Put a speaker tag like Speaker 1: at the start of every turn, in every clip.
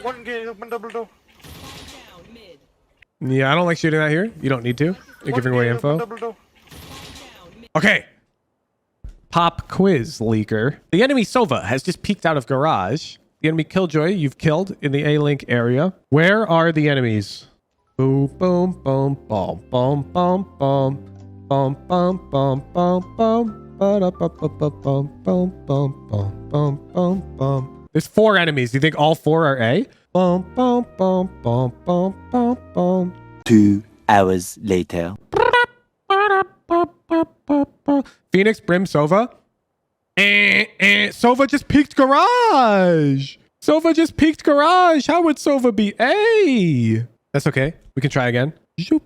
Speaker 1: One game, open double door.
Speaker 2: Yeah, I don't like shooting that here. You don't need to. You're giving away info. Okay. Pop quiz leaker. The enemy Sova has just peeked out of garage. The enemy Killjoy you've killed in the A-Link area. Where are the enemies? Boom, boom, boom, boom, boom, boom, boom, boom, boom, boom, boom, boom. There's 4 enemies. Do you think all 4 are A?
Speaker 3: 2 hours later.
Speaker 2: Phoenix, Brim, Sova. Sova just peeked garage. Sova just peeked garage. How would Sova be A? That's okay. We can try again. You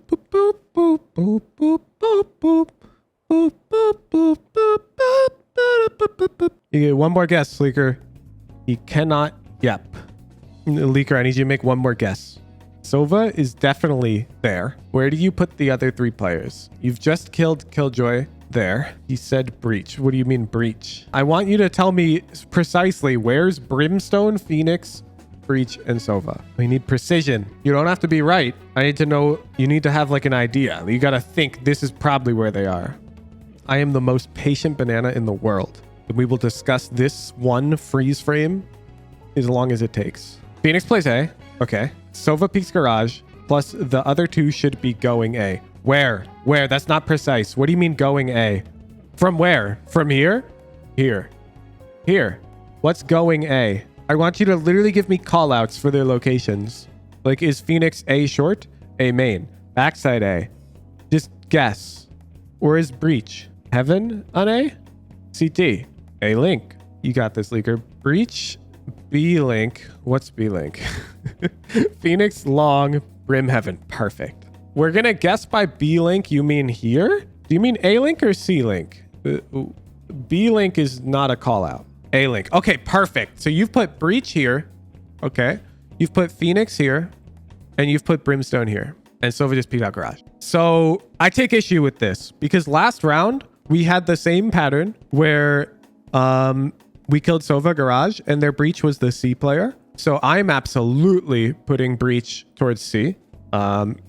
Speaker 2: get one more guess, Leaker. He cannot. Yep. Leaker, I need you to make one more guess. Sova is definitely there. Where do you put the other 3 players? You've just killed Killjoy there. He said breach. What do you mean breach? I want you to tell me precisely where's Brimstone, Phoenix, Breach, and Sova. We need precision. You don't have to be right. I need to know. You need to have like an idea. You got to think this is probably where they are. I am the most patient banana in the world. And we will discuss this one freeze frame as long as it takes. Phoenix plays A. Okay. Sova peeks garage. Plus the other 2 should be going A. Where? Where? That's not precise. What do you mean going A? From where? From here? Here. Here. What's going A? I want you to literally give me call outs for their locations. Like, is Phoenix A short? A main. Backside A. Just guess. Or is Breach? Heaven on A? CT. A link. You got this, Leaker. Breach. B link. What's B link? Phoenix long. Brim heaven. Perfect. We're gonna guess by B link. You mean here? Do you mean A link or C link? B link is not a call out. A link. Okay, perfect. So you've put Breach here. Okay. You've put Phoenix here. And you've put Brimstone here. And Sova just peeked out garage. So I take issue with this because last round we had the same pattern where we killed Sova garage and their Breach was the C player. So I'm absolutely putting Breach towards C.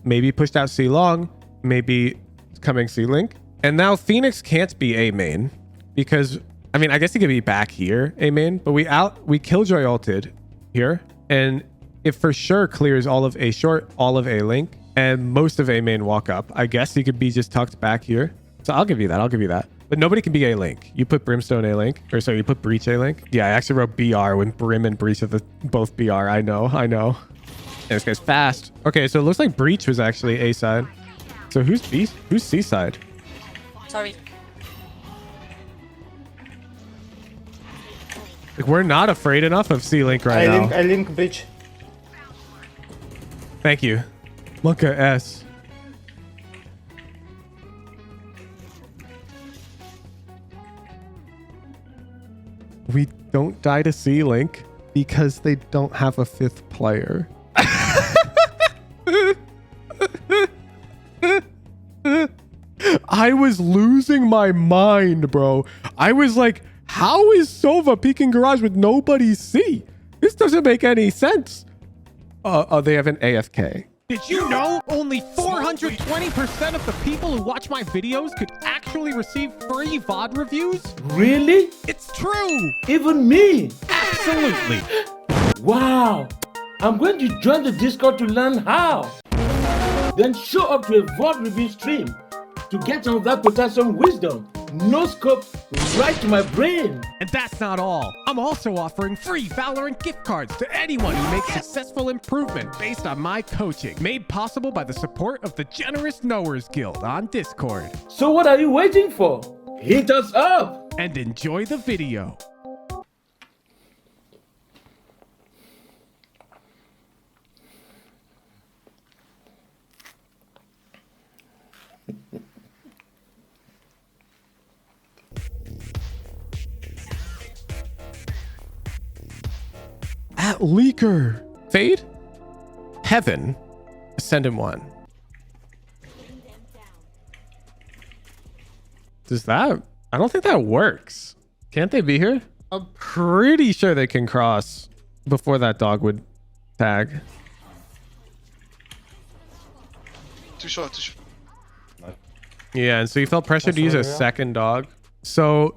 Speaker 2: Maybe pushed out C long, maybe coming C link. And now Phoenix can't be A main because, I mean, I guess he could be back here A main, but we Killjoy ulted here. And it for sure clears all of A short, all of A link, and most of A main walk up. I guess he could be just tucked back here. So I'll give you that. I'll give you that. But nobody can be A link. You put Brimstone A link, or sorry, you put Breach A link. Yeah, I actually wrote BR when Brim and Breach are both BR. I know. And this guy's fast. Okay, so it looks like Breach was actually A side. So who's B? Who's C side?
Speaker 4: Sorry.
Speaker 2: Like, we're not afraid enough of C link right now.
Speaker 1: I link Breach.
Speaker 2: Thank you. Monka S. We don't die to C-Link because they don't have a 5th player. I was losing my mind, bro. I was like, how is Sova peeking garage with nobody C? This doesn't make any sense. They have an AFK. Did you know only 420% of the people who watch my videos could actually receive free VOD reviews?
Speaker 5: Really?
Speaker 2: It's true!
Speaker 5: Even me?
Speaker 2: Absolutely.
Speaker 5: Wow. I'm going to join the Discord to learn how. Then show up to a VOD review stream to get some of that potassium wisdom. No scope right to my brain.
Speaker 2: And that's not all. I'm also offering free Valorant gift cards to anyone who makes successful improvement based on my coaching, made possible by the support of the Generous Knowers Guild on Discord.
Speaker 5: So what are you waiting for? Hit us up
Speaker 2: and enjoy the video. At Leaker. Fade? Heaven. Ascendant 1. Does that... I don't think that works. Can't they be here? I'm pretty sure they can cross before that dog would tag.
Speaker 1: Too short.
Speaker 2: Yeah, and so you felt pressured to use a second dog. So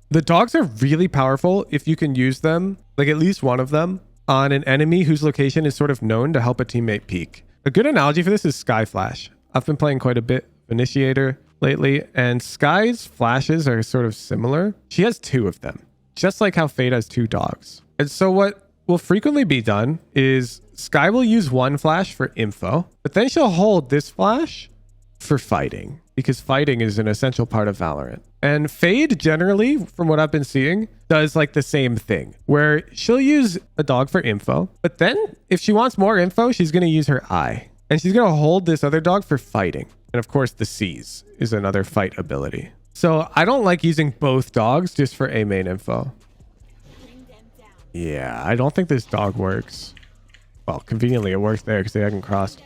Speaker 2: the dogs are really powerful if you can use them, like at least one of them, on an enemy whose location is sort of known to help a teammate peek. A good analogy for this is Sky Flash. I've been playing quite a bit of Initiator lately, and Sky's flashes are sort of similar. She has 2 of them, just like how Fade has 2 dogs. And so what will frequently be done is Sky will use 1 flash for info, but then she'll hold this flash for fighting, because fighting is an essential part of Valorant. And Fade generally, from what I've been seeing, does like the same thing, where she'll use a dog for info, but then if she wants more info, she's going to use her eye. And she's going to hold this other dog for fighting. And of course, the Seize is another fight ability. So I don't like using both dogs just for A main info. Yeah, I don't think this dog works. Well, conveniently it works there because they haven't crossed.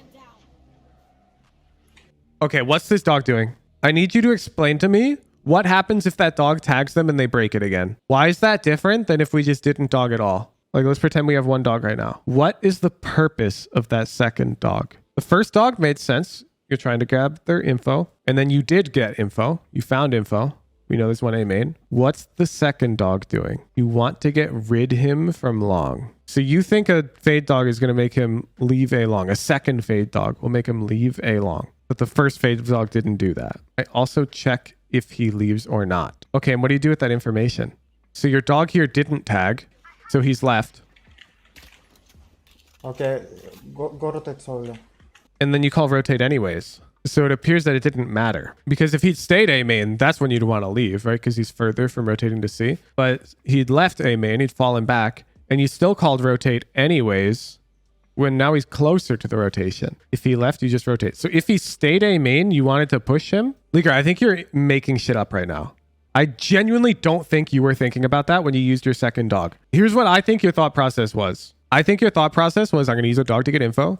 Speaker 2: Okay, what's this dog doing? I need you to explain to me what happens if that dog tags them and they break it again. Why is that different than if we just didn't dog at all? Like, let's pretend we have 1 dog right now. What is the purpose of that second dog? The first dog made sense. You're trying to grab their info, and then you did get info. You found info. We know there's 1 A main. What's the second dog doing? You want to get rid him from long. So you think a Fade dog is going to make him leave A long. A second Fade dog will make him leave A long. But the first Fade dog didn't do that. I also check if he leaves or not. Okay, and what do you do with that information? So your dog here didn't tag, so he's left.
Speaker 4: Okay, go rotate slowly.
Speaker 2: And then you call rotate anyways. So it appears that it didn't matter. Because if he'd stayed A main, that's when you'd want to leave, right? Because he's further from rotating to C. But he'd left A main, he'd fallen back, and you still called rotate anyways, when now he's closer to the rotation. If he left, you just rotate. So if he stayed A main, you wanted to push him? Leaker, I think you're making shit up right now. I genuinely don't think you were thinking about that when you used your second dog. Here's what I think your thought process was. I think your thought process was, I'm going to use a dog to get info.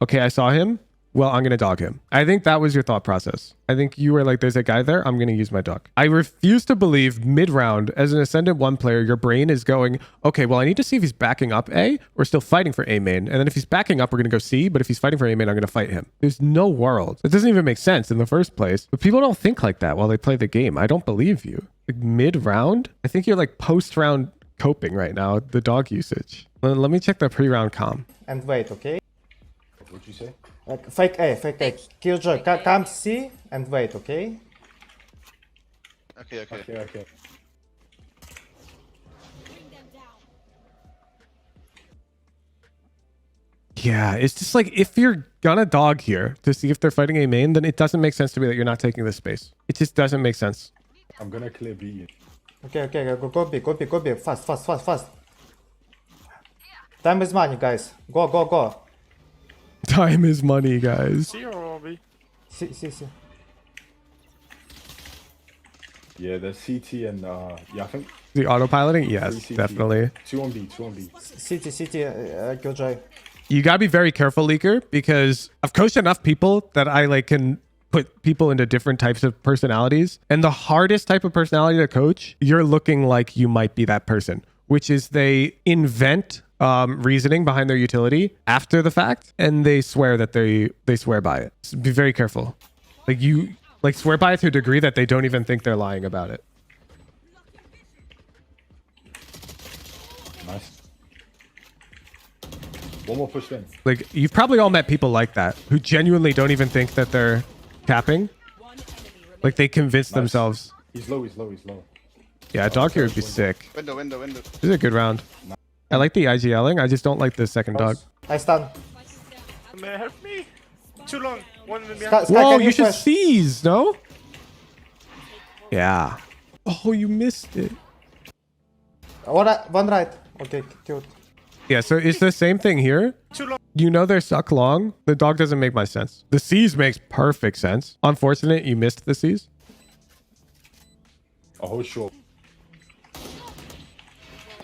Speaker 2: Okay, I saw him. Well, I'm going to dog him. I think that was your thought process. I think you were like, there's a guy there. I'm going to use my dog. I refuse to believe mid-round, as an Ascendant 1 player, your brain is going, okay, well, I need to see if he's backing up A or still fighting for A main. And then if he's backing up, we're going to go C. But if he's fighting for A main, I'm going to fight him. There's no world. It doesn't even make sense in the first place. But people don't think like that while they play the game. I don't believe you. Like mid-round? I think you're like post-round coping right now, the dog usage. Let me check the pre-round comm.
Speaker 4: And wait, okay?
Speaker 6: What'd you say?
Speaker 4: Fake A. Killjoy, come C and wait, okay?
Speaker 1: Okay.
Speaker 2: Yeah, it's just like, if you're gonna dog here to see if they're fighting A main, then it doesn't make sense to me that you're not taking this space. It just doesn't make sense.
Speaker 6: I'm gonna clear B.
Speaker 4: Okay, go B. Fast. Time is money, guys. Go.
Speaker 2: Time is money, guys.
Speaker 4: See.
Speaker 6: Yeah, there's CT and yeah, I think
Speaker 2: The autopiloting? Yes,
Speaker 6: 3 CT.
Speaker 2: definitely.
Speaker 6: 2 on B.
Speaker 4: CT, Killjoy.
Speaker 2: You gotta be very careful, Leaker, because I've coached enough people that I like can put people into different types of personalities. And the hardest type of personality to coach, you're looking like you might be that person, which is they invent reasoning behind their utility after the fact, and they swear that they swear by it. So be very careful. Like you swear by it to a degree that they don't even think they're lying about it.
Speaker 6: Nice. One more push in.
Speaker 2: Like, you've probably all met people like that who genuinely don't even think that they're capping. Like, they convince themselves.
Speaker 6: He's low.
Speaker 2: Yeah, a dog here would be sick.
Speaker 1: Window.
Speaker 2: This is a good round. I like the IGLing. I just don't like the second dog.
Speaker 4: I stun.
Speaker 7: May help me? Too long. 1 minute behind.
Speaker 4: Sky,
Speaker 2: Whoa,
Speaker 4: can
Speaker 2: you should
Speaker 4: flash?
Speaker 2: seize, no? Yeah. Oh, you missed it.
Speaker 4: One right. Okay, killed.
Speaker 2: Yeah, so it's the same thing here.
Speaker 7: Too long.
Speaker 2: You know they're suck long. The dog doesn't make much sense. The seize makes perfect sense. Unfortunate you missed the seize.
Speaker 6: A whole short.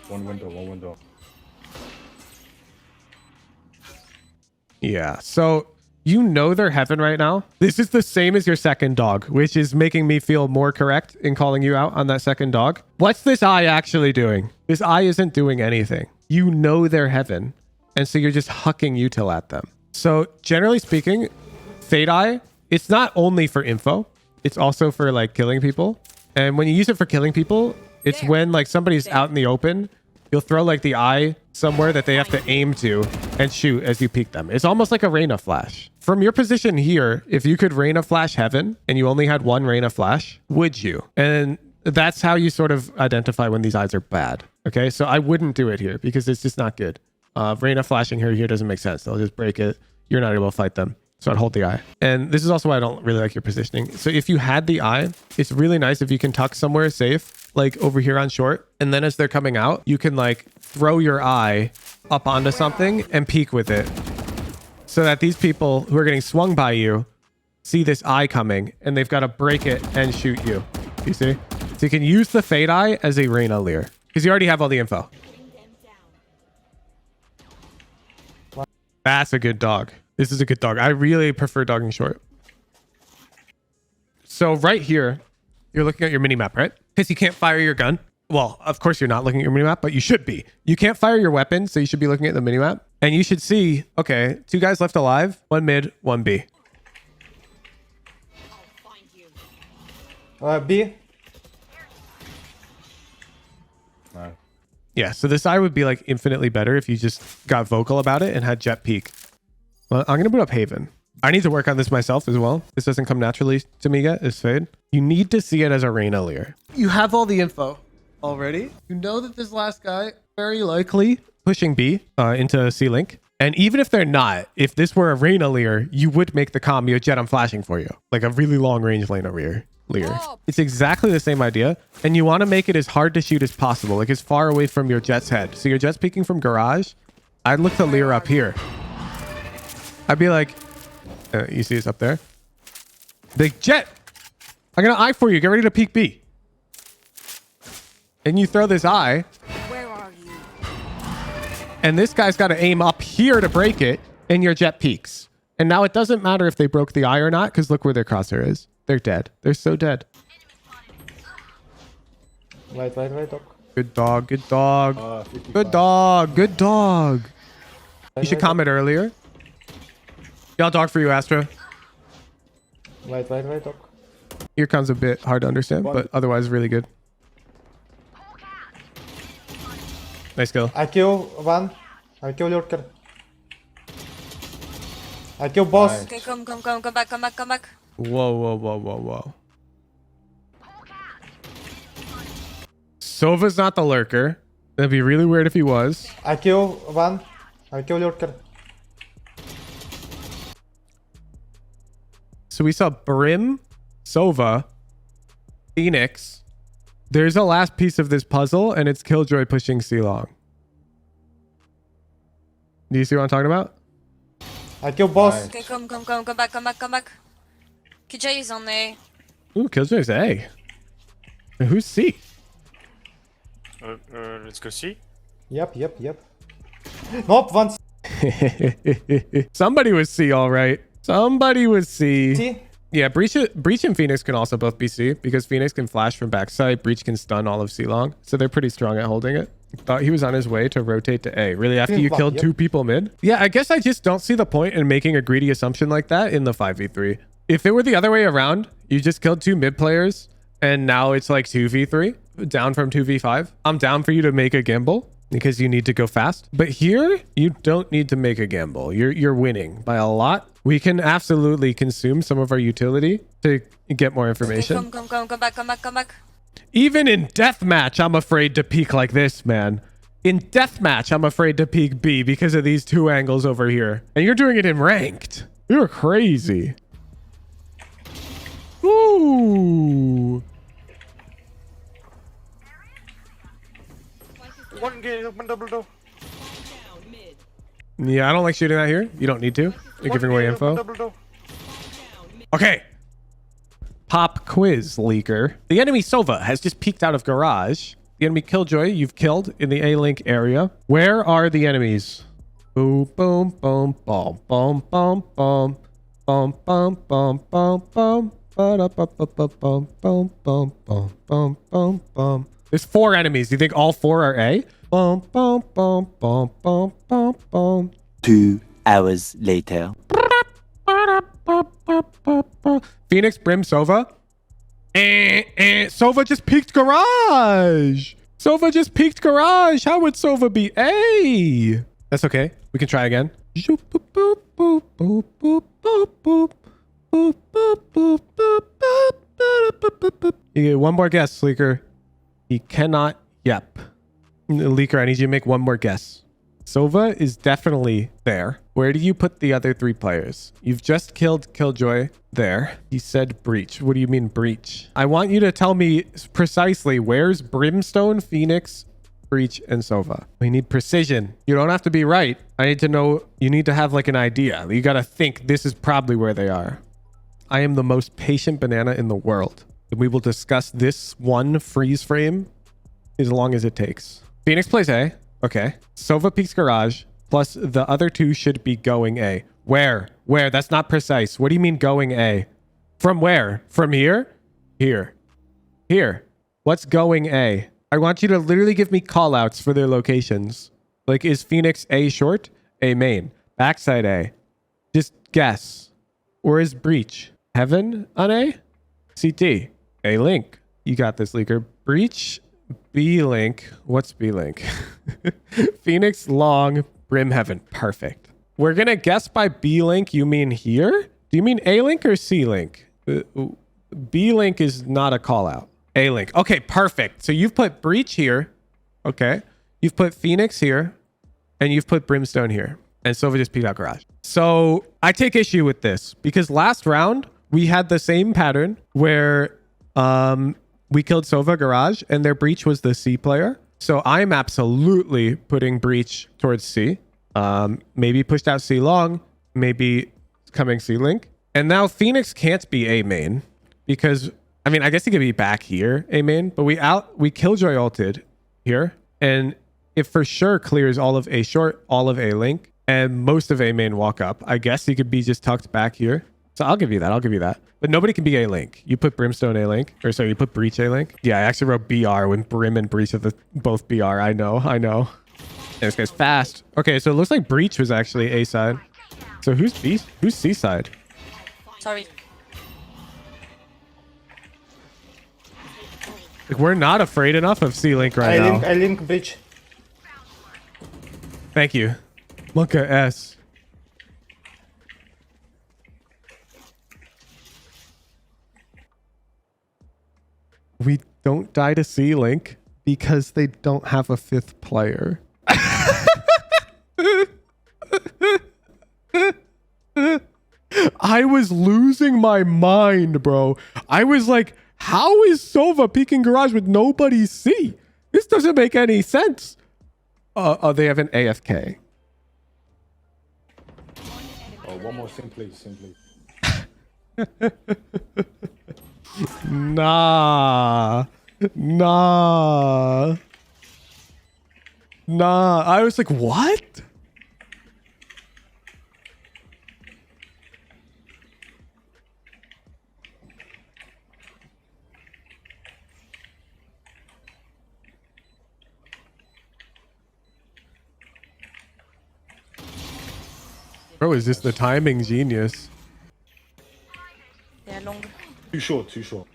Speaker 6: One window.
Speaker 2: Yeah, so you know they're heaven right now. This is the same as your second dog, which is making me feel more correct in calling you out on that second dog. What's this eye actually doing? This eye isn't doing anything. You know they're heaven. And so you're just hucking util at them. So generally speaking, Fade Eye, it's not only for info. It's also for like killing people. And when you use it for killing people, it's when like somebody's out in the open, you'll throw like the eye somewhere that they have to aim to and shoot as you peek them. It's almost like a Reyna flash. From your position here, if you could Reyna flash heaven and you only had one Reyna flash, would you? And that's how you sort of identify when these eyes are bad. Okay, so I wouldn't do it here because it's just not good. Reyna flashing here doesn't make sense. They'll just break it. You're not able to fight them. So I'd hold the eye. And this is also why I don't really like your positioning. So if you had the eye, it's really nice if you can tuck somewhere safe, like over here on short. And then as they're coming out, you can like throw your eye up onto something and peek with it. So that these people who are getting swung by you see this eye coming and they've got to break it and shoot you. You see? So you can use the Fade Eye as a Reyna leer because you already have all the info. That's a good dog. This is a good dog. I really prefer dogging short. So right here, you're looking at your minimap, right? Because you can't fire your gun. Well, of course you're not looking at your minimap, but you should be. You can't fire your weapon, so you should be looking at the minimap. And you should see, okay, 2 guys left alive, 1 mid, 1 B.
Speaker 4: B.
Speaker 6: Nice.
Speaker 2: Yeah, so this eye would be like infinitely better if you just got vocal about it and had jet peek. Well, I'm going to put up Haven. I need to work on this myself as well. This doesn't come naturally to me yet, is Fade. You need to see it as a Reyna leer. You have all the info already. You know that this last guy, very likely pushing B into C-Link. And even if they're not, if this were a Reyna leer, you would make the combo Jet I'm flashing for you. Like a really long range lane leer. It's exactly the same idea. And you want to make it as hard to shoot as possible, like as far away from your Jet's head. So your Jet's peeking from garage. I'd look to leer up here. I'd be like, you see it's up there. Big Jet, I got an eye for you. Get ready to peek B. And you throw this eye.
Speaker 8: Where are you?
Speaker 2: And this guy's got to aim up here to break it. And your Jet peeks. And now it doesn't matter if they broke the eye or not, because look where their crosshair is. They're dead. They're so dead.
Speaker 4: Wait, dog.
Speaker 2: Good dog. Good dog.
Speaker 6: 55.
Speaker 2: Good dog. Good dog. You should comment earlier. Y'all dog for you, Astra.
Speaker 4: Wait, dog.
Speaker 2: Here comes a bit hard to understand, but otherwise really good. Nice kill.
Speaker 4: I kill one. I kill lurker. I kill boss.
Speaker 8: Okay, come back.
Speaker 2: Whoa. Sova's not the lurker. That'd be really weird if he was.
Speaker 4: I kill one. I kill lurker.
Speaker 2: So we saw Brim, Sova, Phoenix. There's a last piece of this puzzle, and it's Killjoy pushing C-Long. Do you see what I'm talking about?
Speaker 4: I kill boss.
Speaker 8: Okay, come back. KJ is on A.
Speaker 2: Ooh, Killjoy's A. And who's C?
Speaker 7: Let's go see.
Speaker 4: Yep. Nope, one
Speaker 2: Somebody was C, all right. Somebody was C.
Speaker 4: C.
Speaker 2: Yeah, Breach and Phoenix can also both be C because Phoenix can flash from backside. Breach can stun all of C-Long. So they're pretty strong at holding it. Thought he was on his way to rotate to A. Really, after you killed 2 people mid? Yeah, I guess I just don't see the point in making a greedy assumption like that in the 5v3. If it were the other way around, you just killed 2 mid players and now it's like 2v3, down from 2v5. I'm down for you to make a gamble because you need to go fast. But here, you don't need to make a gamble. You're winning by a lot. We can absolutely consume some of our utility to get more information.
Speaker 8: Okay, come back.
Speaker 2: Even in deathmatch, I'm afraid to peek like this, man. In deathmatch, I'm afraid to peek B because of these 2 angles over here. And you're doing it in ranked. You're crazy. Ooh.
Speaker 7: One double door.
Speaker 2: Yeah, I don't like shooting that here. You don't need to. You're giving away info.
Speaker 7: Double door.
Speaker 2: Okay. Pop quiz leaker. The enemy Sova has just peeked out of garage. The enemy Killjoy you've killed in the A-Link area. Where are the enemies? Boom, boom, boom, boom, boom, boom, boom, boom, boom, boom, boom, boom, ba-da-ba-ba-ba-bum, boom, boom, boom, boom, boom, boom. There's 4 enemies. Do you think all 4 are A? Boom, boom, boom, boom, boom, boom, boom.
Speaker 3: 2 hours later.
Speaker 2: Phoenix, Brim, Sova. Sova just peeked garage. Sova just peeked garage. How would Sova be A? That's okay. We can try again. You get one more guess, Leaker. He cannot. Yep. Leaker, I need you to make one more guess. Sova is definitely there. Where do you put the other 3 players? You've just killed Killjoy there. He said breach. What do you mean breach? I want you to tell me precisely where's Brimstone, Phoenix, Breach, and Sova. We need precision. You don't have to be right. I need to know. You need to have like an idea. You got to think this is probably where they are. I am the most patient banana in the world. We will discuss this one freeze frame as long as it takes. Phoenix plays A. Okay. Sova peeks garage. Plus the other 2 should be going A. Where? Where? That's not precise. What do you mean going A? From where? From here? Here. Here. What's going A? I want you to literally give me call outs for their locations. Like, is Phoenix A short? A main. Backside A. Just guess. Or is Breach? Heaven on A? CT. A link. You got this, Leaker. Breach. B link. What's B link? Phoenix long. Brim heaven. Perfect. We're going to guess by B link. You mean here? Do you mean A link or C link? B link is not a call out. A link. Okay, perfect. So you've put Breach here. Okay. You've put Phoenix here. And you've put Brimstone here. And Sova just peeked out garage. So I take issue with this because last round we had the same pattern where we killed Sova garage and their Breach was the C player. So I'm absolutely putting Breach towards C. Maybe pushed out C long. Maybe coming C link. And now Phoenix can't be A main because, I mean, I guess he could be back here A main, but we Killjoy ulted here. And it for sure clears all of A short, all of A link, and most of A main walk up. I guess he could be just tucked back here. So I'll give you that. I'll give you that. But nobody can be A link. You put Brimstone A link, or sorry, you put Breach A link. Yeah, I actually wrote BR when Brim and Breach are both BR. I know. Yeah, this guy's fast. Okay, so it looks like Breach was actually A side. So who's B? Who's C side?
Speaker 8: Sorry.
Speaker 2: Like, we're not afraid enough of C link right now.
Speaker 4: I link breach.
Speaker 2: Thank you. Monka S. We don't die to C link because they don't have a 5th player. I was losing my mind, bro. I was like, how is Sova peeking garage with nobody C? This doesn't make any sense. Oh, they have an AFK.
Speaker 6: Oh, one more sim, please.
Speaker 2: Nah. I was like, what? Bro, is this the timing genius?
Speaker 8: Yeah, long.
Speaker 6: Too short. Still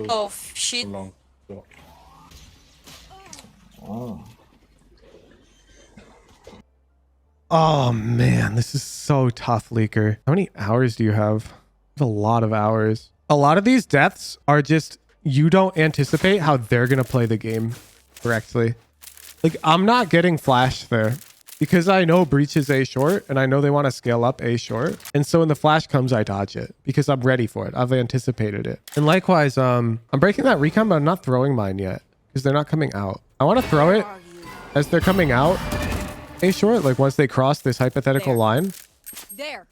Speaker 8: Oh, shit.
Speaker 6: long. Still.
Speaker 2: Oh man, this is so tough, Leaker. How many hours do you have? I have a lot of hours. A lot of these deaths are just, you don't anticipate how they're going to play the game correctly. Like, I'm not getting flashed there because I know Breach is A short and I know they want to scale up A short. And so when the flash comes, I dodge it because I'm ready for it. I've anticipated it. And likewise, I'm breaking that recon, but I'm not throwing mine yet because they're not coming out. I want to throw it as they're coming out A short, like once they cross this hypothetical line.
Speaker 8: There.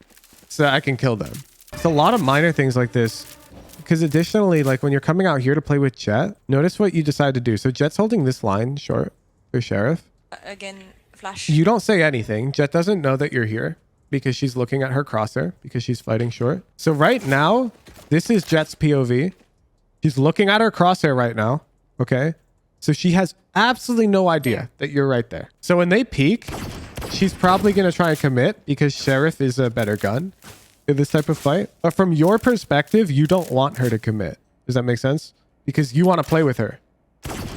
Speaker 2: So I can kill them. It's a lot of minor things like this. Because additionally, like when you're coming out here to play with Jet, notice what you decide to do. So Jet's holding this line short for Sheriff.
Speaker 8: Again, flash.
Speaker 2: You don't say anything. Jet doesn't know that you're here. because she's looking at her crosshair because she's fighting short. So right now, this is Jet's POV. She's looking at her crosshair right now. Okay. So she has absolutely no idea that you're right there. So when they peek, she's probably going to try and commit because Sheriff is a better gun in this type of fight. But from your perspective, you don't want her to commit. Does that make sense? Because you want to play with her.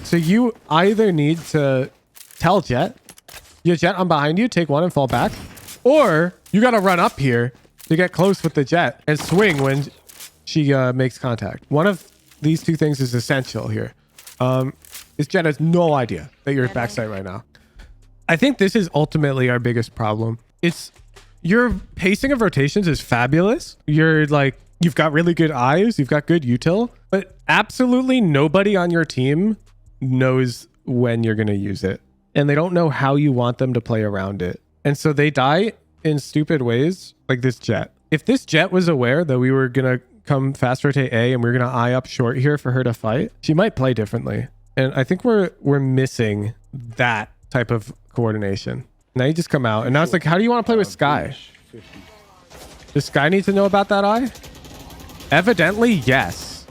Speaker 2: So you either need to tell Jet, yeah, Jet, I'm behind you. Take one and fall back. Or you got to run up here to get close with the Jet and swing when she makes contact. One of these two things is essential here. This Jet has no idea that you're at backside right now. I think this is ultimately our biggest problem. It's your pacing of rotations is fabulous. You're like, you've got really good eyes. You've got good util, but absolutely nobody on your team knows when you're going to use it. And they don't know how you want them to play around it. And so they die in stupid ways like this Jet. If this Jet was aware that we were going to come fast rotate A and we're going to eye up short here for her to fight, she might play differently. And I think we're missing that type of coordination. Now you just come out and now it's like, how do you want to play with Sky? Does Sky need to know about that eye? Evidently, yes.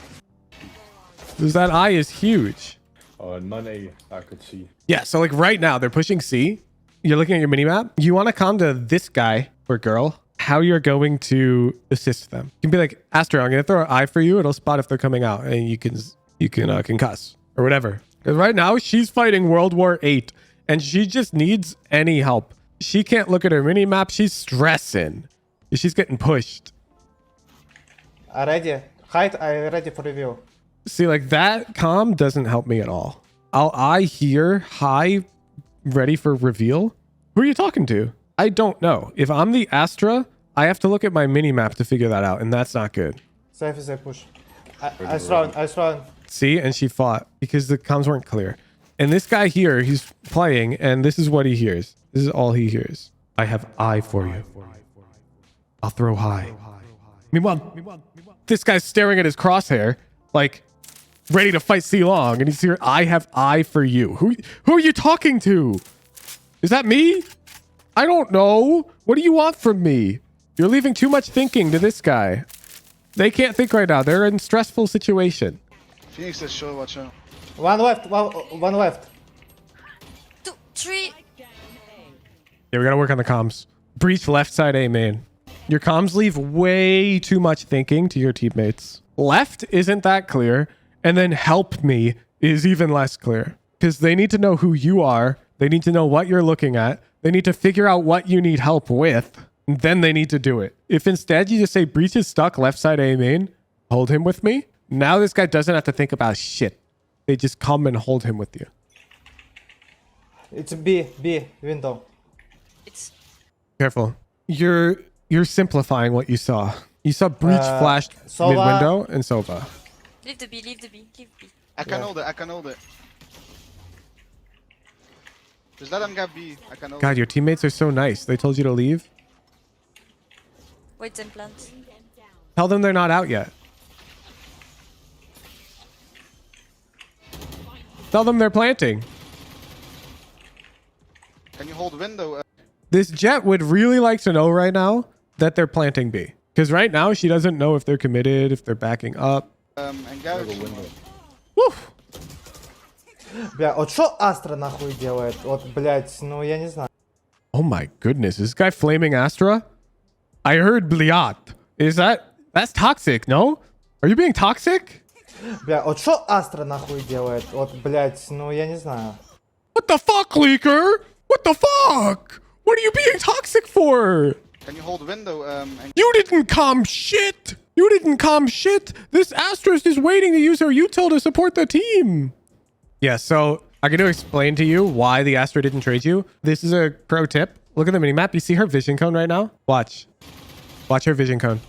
Speaker 2: Because that eye is huge.
Speaker 6: None A, I could see.
Speaker 2: Yeah, so like right now they're pushing C. You're looking at your mini map. You want to come to this guy or girl, how you're going to assist them. You can be like, Astra, I'm going to throw an eye for you. It'll spot if they're coming out and you can concuss or whatever. Because right now she's fighting World War VIII and she just needs any help. She can't look at her mini map. She's stressing. She's getting pushed.
Speaker 4: Ready. Height, I ready for review.
Speaker 2: See, like that comm doesn't help me at all. I'll eye here, high, ready for reveal. Who are you talking to? I don't know. If I'm the Astra, I have to look at my mini map to figure that out, and that's not good.
Speaker 4: Safe is a push. I thrown.
Speaker 2: See, and she fought because the comms weren't clear. And this guy here, he's playing, and this is what he hears. This is all he hears. I have eye for you. I'll throw high. Meanwhile, this guy's staring at his crosshair, like ready to fight C long, and he's here. I have eye for you. Who are you talking to? Is that me? I don't know. What do you want from me? You're leaving too much thinking to this guy. They can't think right now. They're in a stressful situation.
Speaker 1: Phoenix is sure, watch out.
Speaker 4: One left. One left.
Speaker 8: 2, 3.
Speaker 2: Yeah, we gotta work on the comms. Breach left side A main. Your comms leave way too much thinking to your teammates. Left isn't that clear. And then help me is even less clear. Because they need to know who you are. They need to know what you're looking at. They need to figure out what you need help with. And then they need to do it. If instead you just say Breach is stuck left side A main, hold him with me. Now this guy doesn't have to think about shit. They just come and hold him with you.
Speaker 4: It's B window.
Speaker 8: It's
Speaker 2: Careful. You're simplifying what you saw. You saw Breach flashed
Speaker 4: Sova.
Speaker 2: mid-window and Sova.
Speaker 8: leave the B, leave the B, leave B.
Speaker 1: I can hold it, I can hold it. Just let them get B, I can hold
Speaker 2: God,
Speaker 1: it.
Speaker 2: your teammates are so nice. They told you to leave.
Speaker 8: Wait and plant.
Speaker 2: Tell them they're not out yet. Tell them they're planting.
Speaker 1: Can you hold window?
Speaker 2: This Jet would really like to know right now that they're planting B. Because right now she doesn't know if they're committed, if they're backing up.
Speaker 1: Engage.
Speaker 2: Woo!
Speaker 4: Бля, вот что Астра нахуй делает? Вот, блядь, ну я не знаю.
Speaker 2: Oh my goodness. Is this guy flaming Astra? I heard Bliat. That's toxic, no? Are you being toxic?
Speaker 4: Бля, вот что Астра нахуй делает? Вот, блядь, ну я не знаю.
Speaker 2: What the fuck, Leaker? What the fuck? What are you being toxic for?
Speaker 1: Can you hold window?
Speaker 2: You didn't calm shit. You didn't calm shit. This Astra is just waiting to use her util to support the team. Yeah, so I'm going to explain to you why the Astra didn't trade you. This is a pro tip. Look at the minimap. You see her vision cone right now? Watch. Watch her vision cone.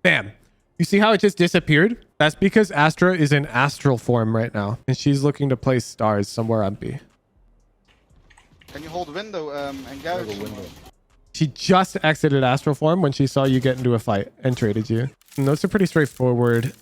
Speaker 2: Bam. You see how it just disappeared? That's because Astra is in astral form right now. And she's looking to place stars somewhere on B.
Speaker 1: Can you hold window? Engage.
Speaker 2: She just exited astral form when she saw you get into a fight and traded you. And those are pretty straightforward.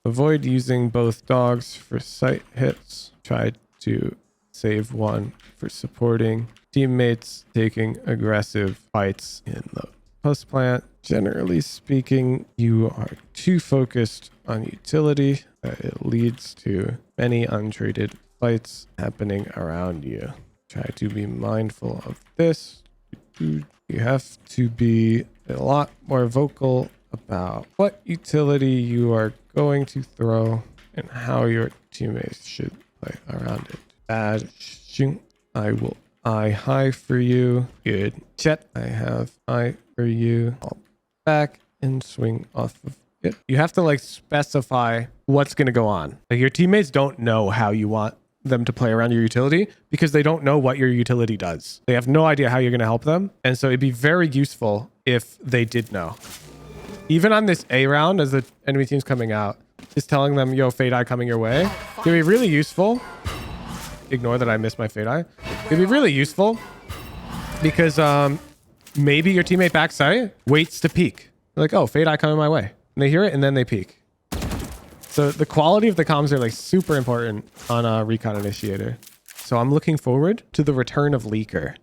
Speaker 2: Avoid using both dogs for sight hits. Try to save one for supporting. Teammates taking aggressive fights in the post plant. Generally speaking, you are too focused on utility that it leads to many untreated fights happening around you. Try to be mindful of this. You have to be a lot more vocal about what utility you are going to throw and how your teammates should play around it. Bad shoot. I will eye high for you. Good. Chet, I have eye for you. I'll back and swing off of it. You have to like specify what's going to go on. Like your teammates don't know how you want them to play around your utility because they don't know what your utility does. They have no idea how you're going to help them. And so it'd be very useful if they did know. Even on this A round, as the enemy team's coming out, just telling them, yo, Fade Eye coming your way. It'd be really useful. Ignore that I missed my Fade Eye. It'd be really useful because maybe your teammate backside waits to peek. They're like, oh, Fade Eye coming my way. And they hear it and then they peek. So the quality of the comms are like super important on a Recon Initiator. So I'm looking forward to the return of Leaker.